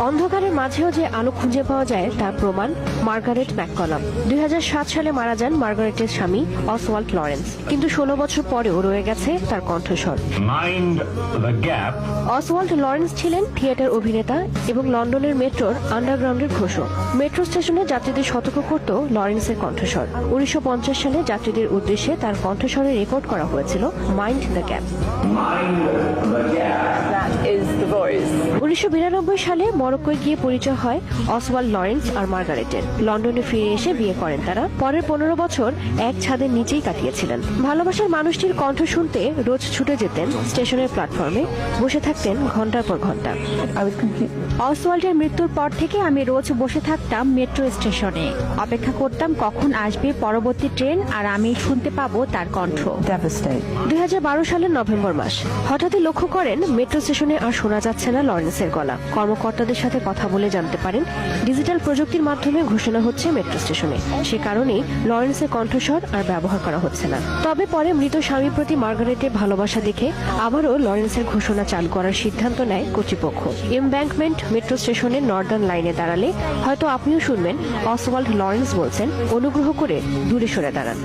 অন্ধকারের মাঝেও যে আলো খুঁজে পাওয়া যায় তার প্রমাণ মার্গারেট ম্যাককলাম। 2007 সালে মারা যান মার্গারেটের স্বামী অসওয়াল্ড লরেন্স, কিন্তু 16 বছর পরেও রয়ে গেছে তার কণ্ঠস্বর। অসওয়াল্ড লরেন্স ছিলেন থিয়েটার অভিনেতা এবং লন্ডনের মেট্রোর আন্ডারগ্রাউন্ডের ঘোষক। মেট্রো স্টেশনে যাত্রীদের সতর্ক করত লরেন্সের কণ্ঠস্বর। 1950 সালে যাত্রীদের উদ্দেশ্যে তার কণ্ঠস্বরে রেকর্ড করা হয়েছিল মাইন্ড দ্য গ্যাপ। 1992 সালে মরক্কোয় গিয়ে পরিচয় হয় অসওয়াল্ড লরেন্স আর মার্গারেটের। লন্ডনে ফিরে এসে বিয়ে করেন তারা। পরের 15 বছর এক ছাদের নিচেই কাটিয়েছিলেন। ভালোবাসার মানুষটির কণ্ঠ শুনতে রোজ ছুটে যেতেন স্টেশনের প্ল্যাটফর্মে, বসে থাকতেন ঘন্টার পর ঘন্টা। অসওয়াল্ডের মৃত্যুর পর থেকে আমি রোজ বসে থাকতাম মেট্রো স্টেশনে, অপেক্ষা করতাম কখন আসবে পরবর্তী ট্রেন আর আমি শুনতে পাবো তার কণ্ঠ। 2012 সালের নভেম্বর মাস, হঠাৎই লক্ষ্য করেন মেট্রো স্টেশনে আর শোনা যাচ্ছে না লরেন্সের গলা। কর্মকর্তাদের সাথে কথা বলে জানতে পারেন ডিজিটাল প্রযুক্তির মাধ্যমে ঘোষণা হচ্ছে মেট্রো স্টেশনে। সে কারণেই লরেন্সের কণ্ঠস্বর আর ব্যবহার করা হচ্ছে না। তবে পরে মৃত স্বামীর প্রতি মার্গারেটের ভালোবাসা দেখে আবারও লরেন্সের ঘোষণা চালু করার সিদ্ধান্ত নেয় কর্তৃপক্ষ। এমব্যাঙ্কমেন্ট মেট্রো স্টেশনের নর্দার্ন লাইনে দাঁড়ালে হয়তো আপনিও শুনবেন অসওয়াল্ড লরেন্স বলছেন, অনুগ্রহ করে দূরে সরে দাঁড়ান।